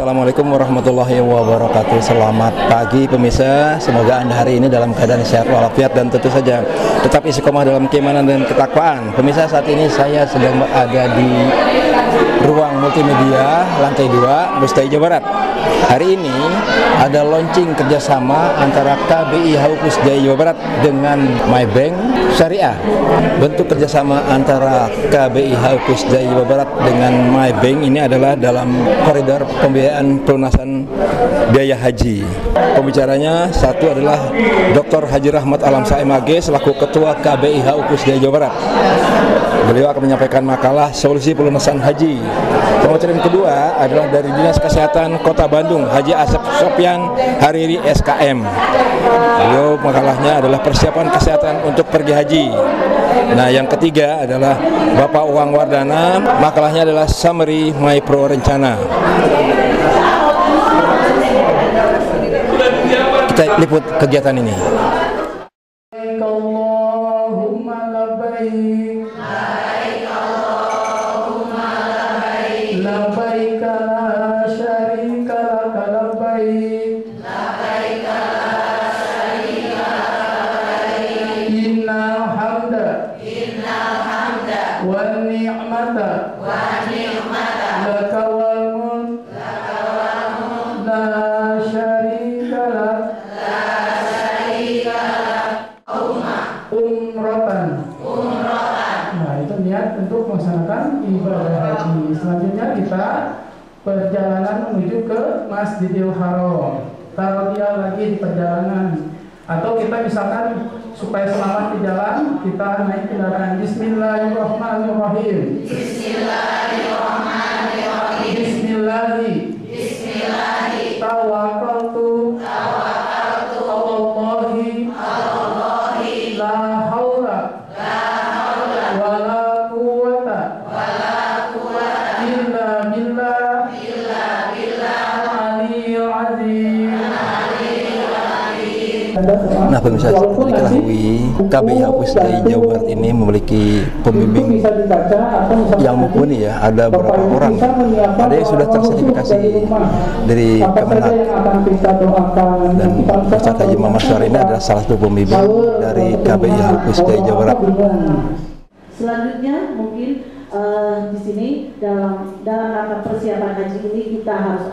Assalamualaikum warahmatullahi wabarakatuh. Selamat pagi pemirsa. Semoga Anda hari ini dalam keadaan sehat walafiat dan tentu saja tetap istiqomah dalam keimanan dan ketakwaan. Pemirsa, saat ini saya sedang berada di ruang multimedia lantai 2 Mustai Jawa Barat. Hari ini ada launching kerjasama antara KBI Haupus Jaya Jawa Barat dengan MyBank Syariah. Bentuk kerjasama antara KBI Haupus Jaya Jawa Barat dengan MyBank ini adalah dalam koridor pembiayaan pelunasan biaya haji. Pembicaranya satu adalah Dr. Haji Rahmat Alamsa MAG selaku Ketua KBI Haupus Jaya Jawa Barat. Beliau akan menyampaikan makalah solusi pelunasan haji. Pembicara yang kedua adalah dari Dinas Kesehatan Kota Bandung, Haji Asep Sopyan Hariri SKM. Beliau makalahnya adalah persiapan kesehatan untuk pergi haji. Nah, yang ketiga adalah Bapak Uang Wardana, makalahnya adalah Summary My Pro Rencana. Kita liput kegiatan ini. Untuk melaksanakan ibadah haji. Selanjutnya kita perjalanan menuju ke Masjidil Haram. Kalau dia lagi di perjalanan atau kita misalkan supaya selamat di jalan, kita naik kendaraan. Bismillahirrahmanirrahim. Bismillahirrahmanirrahim. Bismillahi. Tawakkaltu. Allahi. La haula. Nah, pemirsa, diketahui KBI Haupus Jaya Jawa Barat ini memiliki pembimbing yang mumpuni ya. Ada beberapa orang. Ada yang sudah tersertifikasi dari Kemenag, dan Ustaz Haji Muhammad Syarif ini adalah salah satu pembimbing dari KBI Haupus Jaya Jawa Barat. Selanjutnya mungkin di sini dalam rangka persiapan haji ini kita harus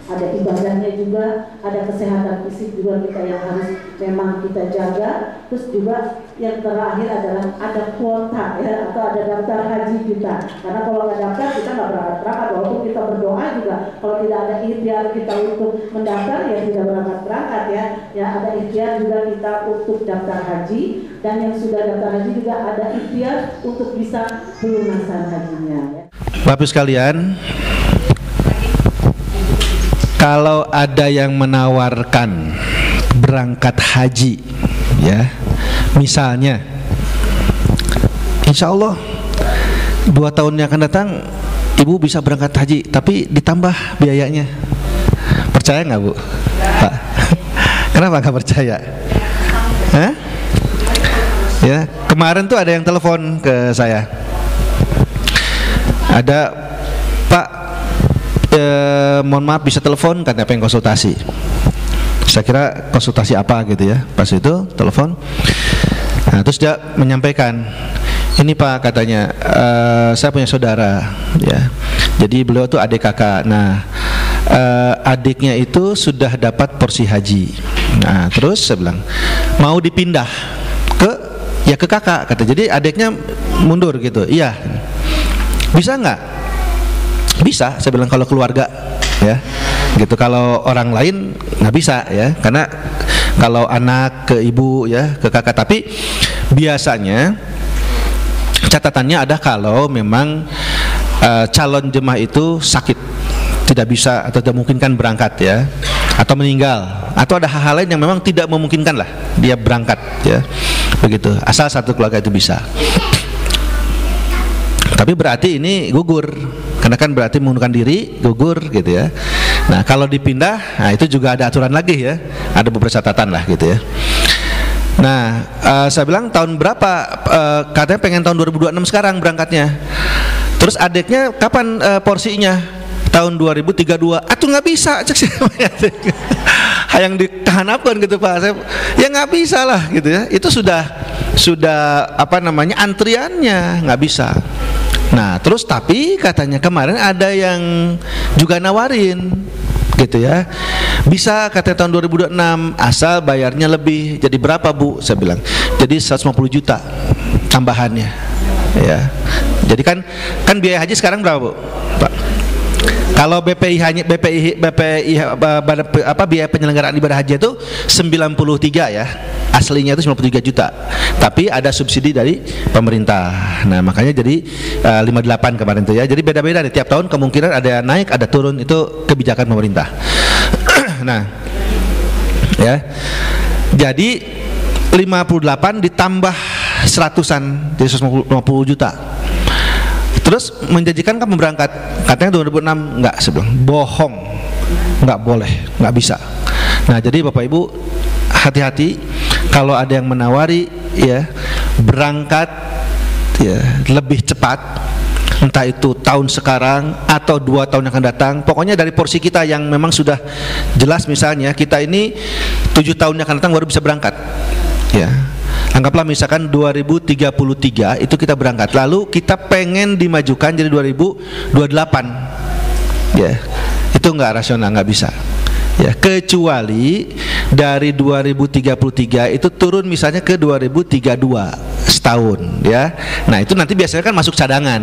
ada ibadahnya juga, ada kesehatan fisik juga kita yang harus memang kita jaga. Terus juga yang terakhir adalah ada kuota ya, atau ada daftar haji kita. Karena kalau nggak daftar kita nggak berangkat. Walaupun kita berdoa juga, kalau tidak ada ikhtiar kita untuk mendaftar ya tidak berangkat ya. Ya ada ikhtiar juga kita untuk daftar haji, dan yang sudah daftar haji juga ada ikhtiar untuk bisa pelunasan hajinya. Ya. Bapak sekalian, kalau ada yang menawarkan berangkat haji, ya, misalnya, insya Allah 2 tahun yang akan datang ibu bisa berangkat haji, tapi ditambah biayanya. Percaya nggak Bu? Pak, kenapa nggak percaya? Hah? Ya, kemarin tuh ada yang telepon ke saya. Ada, Pak, mohon maaf bisa telepon, katanya pengen konsultasi. Saya kira konsultasi apa gitu ya. Pas itu telepon, nah, terus dia menyampaikan, ini Pak, katanya saya punya saudara ya, jadi beliau tuh adik kakak. Nah, adiknya itu sudah dapat porsi haji. Nah, terus saya bilang mau dipindah ke kakak, kata. Jadi adiknya mundur gitu. Iya, bisa nggak? Bisa, saya bilang, kalau keluarga ya gitu. Kalau orang lain nggak bisa ya, karena kalau anak ke ibu ya, ke kakak. Tapi biasanya catatannya ada kalau memang calon jemaah itu sakit, tidak bisa atau tidak memungkinkan berangkat ya, atau meninggal, atau ada hal-hal lain yang memang tidak memungkinkan lah dia berangkat ya, begitu. Asal satu keluarga itu bisa. Tapi berarti ini gugur, karena kan berarti mengundurkan diri, gugur gitu ya. Nah, kalau dipindah, nah itu juga ada aturan lagi ya, ada beberapa catatan lah gitu ya. Nah, saya bilang tahun berapa? Katanya pengen tahun 2026 sekarang berangkatnya. Terus adiknya kapan porsinya? tahun 2032 atuh nggak bisa cek saya yang dikehanapkan gitu Pak. Ya nggak bisa lah gitu ya. Itu sudah apa namanya antriannya, nggak bisa. Nah terus tapi katanya kemarin ada yang juga nawarin gitu ya, bisa katanya tahun 2026 asal bayarnya lebih. Jadi berapa Bu? Saya bilang jadi 150 juta tambahannya ya. Jadi kan biaya haji sekarang berapa Bu Pak? Kalau BPIH biaya penyelenggaraan ibadah haji itu 93 ya, aslinya itu 93 juta, tapi ada subsidi dari pemerintah. Nah makanya jadi 58 kemarin itu ya. Jadi beda-beda nih, tiap tahun kemungkinan ada naik ada turun, itu kebijakan pemerintah. Nah ya, jadi 58 ditambah 100-an jadi 150 juta. Terus menjanjikan kan berangkat, katanya 2006 enggak, sebelum bohong, enggak boleh, enggak bisa. Nah jadi Bapak Ibu hati-hati kalau ada yang menawari ya berangkat ya lebih cepat, entah itu tahun sekarang atau 2 tahun yang akan datang. Pokoknya dari porsi kita yang memang sudah jelas, misalnya kita ini 7 tahun yang akan datang baru bisa berangkat ya. Anggaplah misalkan 2033 itu kita berangkat, lalu kita pengen dimajukan jadi 2028 ya, itu nggak rasional, nggak bisa ya, kecuali dari 2033 itu turun misalnya ke 2032 setahun ya. Nah itu nanti biasanya kan masuk cadangan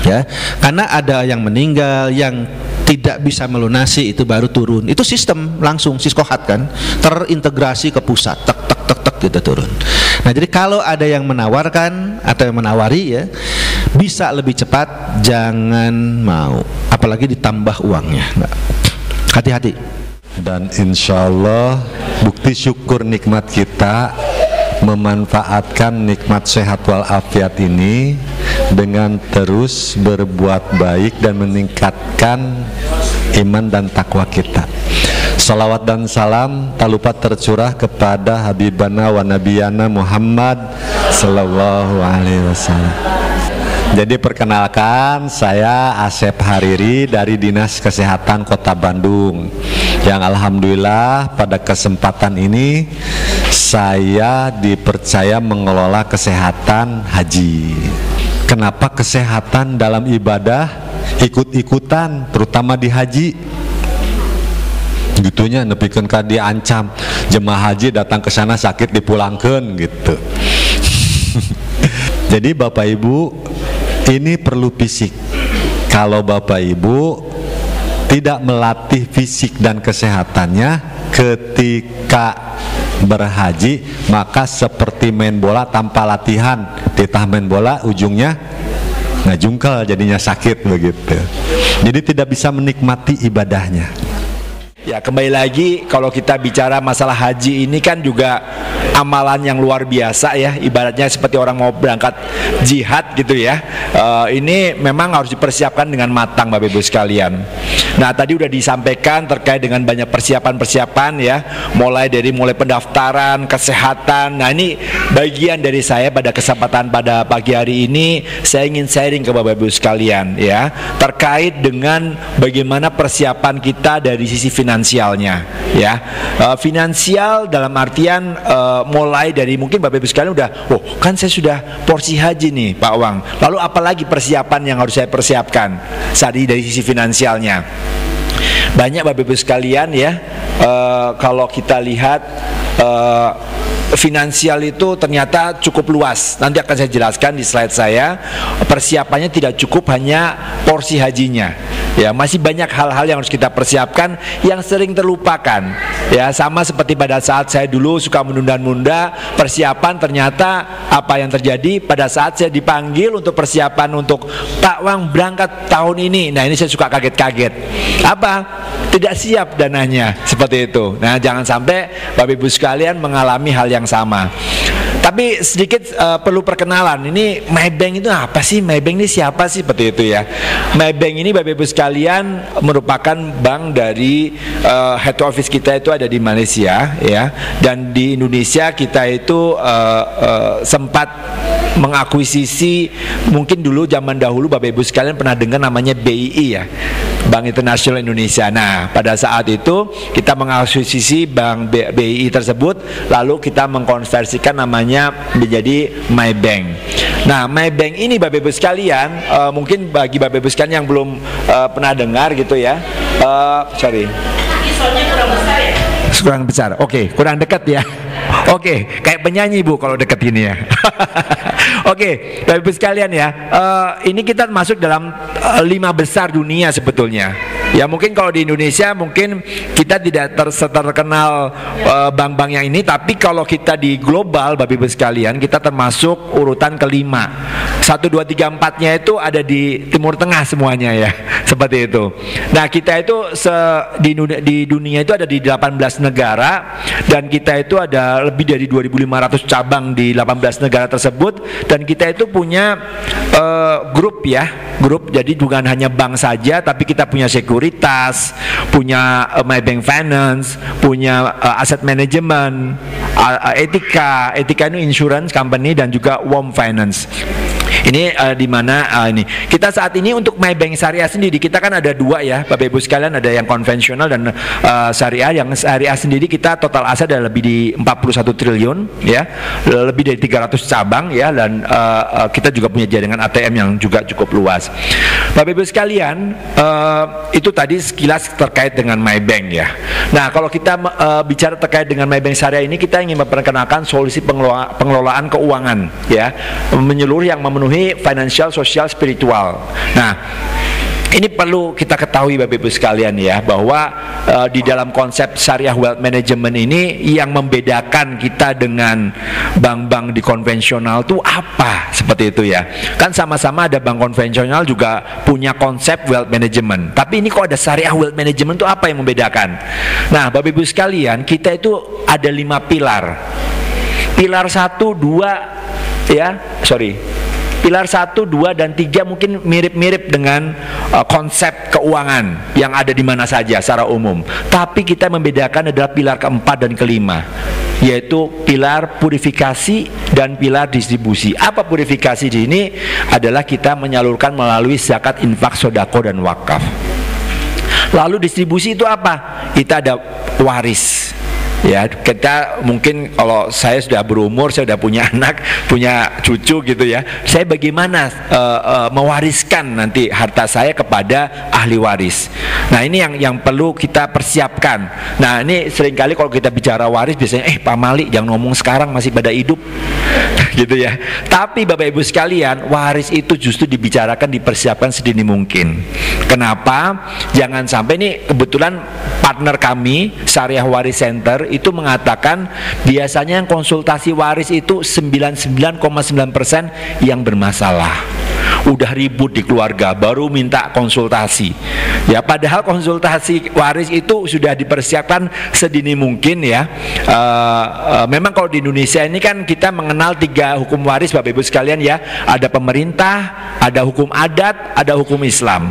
ya, karena ada yang meninggal yang tidak bisa melunasi, itu baru turun. Itu sistem langsung siskohat kan, terintegrasi ke pusat, tek tek tek tek gitu turun. Nah jadi kalau ada yang menawarkan atau yang menawari ya bisa lebih cepat, jangan mau, apalagi ditambah uangnya. Hati-hati. Dan insya Allah bukti syukur nikmat kita memanfaatkan nikmat sehat walafiat ini dengan terus berbuat baik dan meningkatkan iman dan takwa kita. Salawat dan salam tak lupa tercurah kepada Habibana wa Nabiyana Muhammad Sallallahu Alaihi Wasallam. Jadi perkenalkan, saya Asep Hariri dari Dinas Kesehatan Kota Bandung, yang alhamdulillah pada kesempatan ini saya dipercaya mengelola kesehatan haji. Kenapa kesehatan dalam ibadah ikut-ikutan, terutama di haji? Gitunya nepikeun ka diancam jemaah haji datang ke sana sakit dipulangkeun gitu. Jadi Bapak Ibu, ini perlu fisik. Kalau Bapak Ibu tidak melatih fisik dan kesehatannya ketika berhaji, maka seperti main bola tanpa latihan, ditah main bola ujungnya ngajungkel, jadinya sakit begitu. Jadi tidak bisa menikmati ibadahnya. Ya kembali lagi, kalau kita bicara masalah haji ini kan juga amalan yang luar biasa ya, ibaratnya seperti orang mau berangkat jihad gitu ya. Ini memang harus dipersiapkan dengan matang Bapak Ibu sekalian. Nah tadi udah disampaikan terkait dengan banyak persiapan-persiapan ya, mulai pendaftaran, kesehatan. Nah ini bagian dari saya pada kesempatan pada pagi hari ini, saya ingin sharing ke Bapak Ibu sekalian ya, terkait dengan bagaimana persiapan kita dari sisi finansialnya ya. Finansial dalam artian mulai dari mungkin Bapak Ibu sekalian udah, oh kan saya sudah porsi haji nih Pak Wang, lalu apalagi persiapan yang harus saya persiapkan saat ini dari sisi finansialnya. Banyak Bapak Ibu sekalian ya, kalau kita lihat finansial itu ternyata cukup luas. Nanti akan saya jelaskan di slide saya. Persiapannya tidak cukup hanya porsi hajinya ya, masih banyak hal-hal yang harus kita persiapkan yang sering terlupakan ya. Sama seperti pada saat saya dulu suka menunda-nunda persiapan, ternyata apa yang terjadi pada saat saya dipanggil untuk persiapan untuk Pak Wang berangkat tahun ini, nah ini saya suka kaget-kaget, apa? Tidak siap dananya, seperti itu. Nah jangan sampai Bapak Ibu sekalian mengalami hal yang sama. Tapi sedikit perlu perkenalan, ini Maybank itu apa sih? Maybank ini siapa sih? Seperti itu ya. Maybank ini Bapak Ibu sekalian merupakan bank dari head office kita itu ada di Malaysia ya, dan di Indonesia kita itu sempat mengakuisisi, mungkin dulu zaman dahulu Bapak Ibu sekalian pernah dengar namanya BII ya, Bank Internasional Indonesia. Nah, pada saat itu kita mengakuisisi Bank BII tersebut, lalu kita mengkonversikan namanya menjadi MyBank. Nah, MyBank ini Bapak Ibu sekalian, mungkin bagi Bapak Ibu sekalian yang belum pernah dengar gitu ya, kurang besar. Oke, kurang dekat ya. Oke, kayak penyanyi Bu kalau deket ini ya. Oke, Bapak Ibu sekalian ya, ini kita masuk dalam 5 besar dunia sebetulnya. Ya mungkin kalau di Indonesia mungkin kita tidak terkenal bank-bank yang ini, tapi kalau kita di global Bapak Ibu sekalian, kita termasuk urutan kelima. 1, 2, 3, 4-nya itu ada di Timur Tengah semuanya ya, seperti itu. Nah kita itu di dunia itu ada di 18 negara, dan kita itu ada lebih dari 2.500 cabang di 18 negara tersebut, dan kita itu punya grup ya, grup. Jadi bukan hanya bank saja, tapi kita punya sekuritas, punya MyBank Finance, punya aset manajemen, etika ini insurance company, dan juga WOM Finance. Ini di mana ini kita saat ini untuk MyBank Syariah sendiri, kita kan ada 2 ya Bapak Ibu sekalian, ada yang konvensional dan syariah. Yang syariah sendiri kita total aset ada lebih di 41 triliun ya, lebih dari 300 cabang ya, dan kita juga punya jaringan ATM yang juga cukup luas. Bapak Ibu sekalian, itu tadi sekilas terkait dengan MyBank ya. Nah kalau kita bicara terkait dengan MyBank Syariah ini, kita ingin memperkenalkan solusi pengelolaan keuangan ya, menyeluruh yang memenuhi financial, sosial, spiritual. Nah, ini perlu kita ketahui Bapak Ibu sekalian ya, bahwa di dalam konsep syariah wealth management ini yang membedakan kita dengan bank-bank di konvensional itu apa? Seperti itu ya. Kan sama-sama ada bank konvensional juga punya konsep wealth management. Tapi ini kok ada syariah wealth management itu apa yang membedakan? Nah, Bapak Ibu sekalian, kita itu ada 5 pilar. Pilar 1, 2 ya, Pilar 1, 2, dan 3 mungkin mirip-mirip dengan konsep keuangan yang ada di mana saja secara umum. Tapi kita membedakan adalah pilar keempat dan kelima, yaitu pilar purifikasi dan pilar distribusi. Apa purifikasi di sini? Adalah kita menyalurkan melalui zakat, infak, sodako, dan wakaf. Lalu distribusi itu apa? Kita ada waris. Ya, kita mungkin kalau saya sudah berumur, saya sudah punya anak, punya cucu gitu ya. Saya bagaimana mewariskan nanti harta saya kepada ahli waris. Nah, ini yang perlu kita persiapkan. Nah, ini seringkali kalau kita bicara waris biasanya Pak Mali jangan ngomong sekarang, masih pada hidup. Gitu ya. Tapi Bapak Ibu sekalian, waris itu justru dibicarakan, dipersiapkan sedini mungkin. Kenapa? Jangan sampai, ini kebetulan partner kami Syariah Waris Center itu mengatakan biasanya yang konsultasi waris itu 99,9% yang bermasalah. Udah ribut di keluarga baru minta konsultasi. Ya, padahal konsultasi waris itu sudah dipersiapkan sedini mungkin ya. Memang kalau di Indonesia ini kan kita mengenal 3 hukum waris Bapak Ibu sekalian ya. Ada pemerintah, ada hukum adat, ada hukum Islam.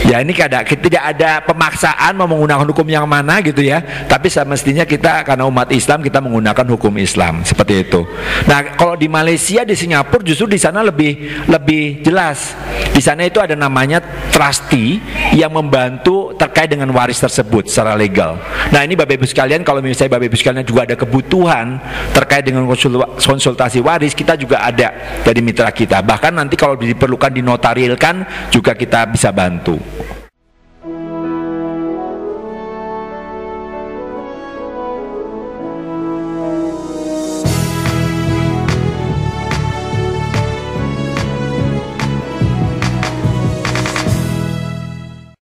Ya, ini tidak ada pemaksaan mau menggunakan hukum yang mana gitu ya. Tapi semestinya kita karena umat Islam kita menggunakan hukum Islam seperti itu. Nah, kalau di Malaysia, di Singapura justru di sana lebih jelas. Di sana itu ada namanya trustee yang membantu terkait dengan waris tersebut secara legal. Nah, ini Bapak Ibu sekalian, kalau misalnya Bapak Ibu sekalian juga ada kebutuhan terkait dengan konsultasi waris, kita juga ada dari mitra kita. Bahkan nanti kalau diperlukan dinotarilkan juga kita bisa bantu.